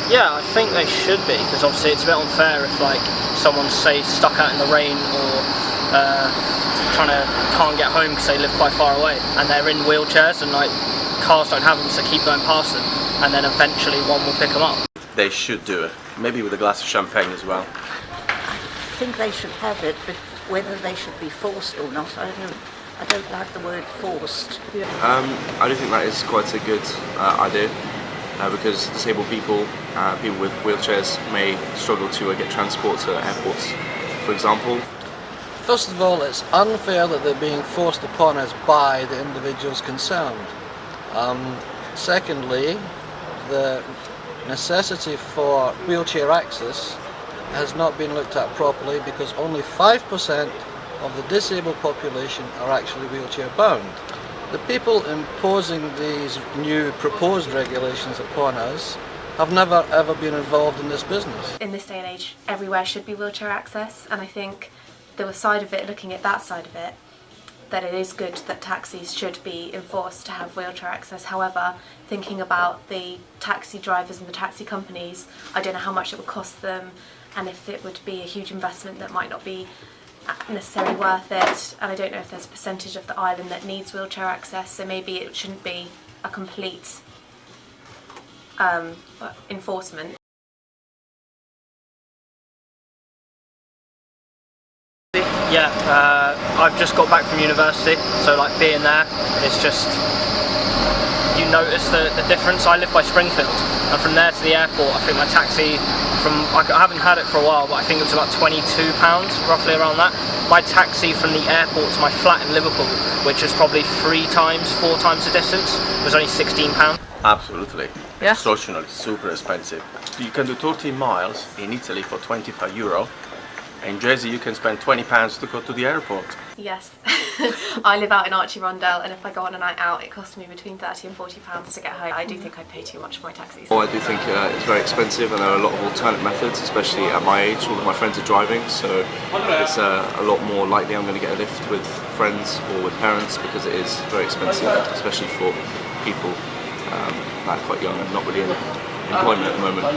Yeah, I think they should be, because obviously it's a bit unfair if like someone's say stuck out in the rain or can't get home because they live quite far away and they're in wheelchairs and like cars don't have them, so keep going past them and then eventually one will pick them up. They should do it, maybe with a glass of champagne as well. I think they should have it, but whether they should be forced or not, I don't like the word forced. I do think that is quite a good idea, because disabled people, people with wheelchairs may struggle to get transport to airports, for example. First of all, it's unfair that they're being forced upon us by the individuals concerned. Secondly, the necessity for wheelchair access has not been looked at properly because only 5% of the disabled population are actually wheelchair bound. The people imposing these new proposed regulations upon us have never ever been involved in this business. In this day and age, everywhere should be wheelchair access, and I think the side of it, looking at that side of it, that it is good that taxis should be enforced to have wheelchair access. However, thinking about the taxi drivers and the taxi companies, I don't know how much it would cost them and if it would be a huge investment that might not be necessarily worth it, and I don't know if there's a percentage of the island that needs wheelchair access, so maybe it shouldn't be a complete enforcement. Yeah, I've just got back from university, so like being there, it's just, you notice the difference. I live by Springfield, and from there to the airport, I think my taxi I haven't had it for a while, but I think it was about £22, roughly around that. My taxi from the airport to my flat in Liverpool, which is probably 4 times the distance, was only £16. Absolutely. Yeah. Extortionally, super expensive. You can do 13 miles in Italy for €25. In Jersey you can spend £20 to go to the airport. Yes, I live out in Archie Rondell, and if I go on a night out it costs me between £30 and £40 to get home. I do think I pay too much for my taxis. Well, I do think it's very expensive, and there are a lot of alternate methods, especially at my age. All of my friends are driving, so it's a lot more likely I'm going to get a lift with friends or with parents, because it is very expensive, especially for people that are quite young and not really in employment at the moment.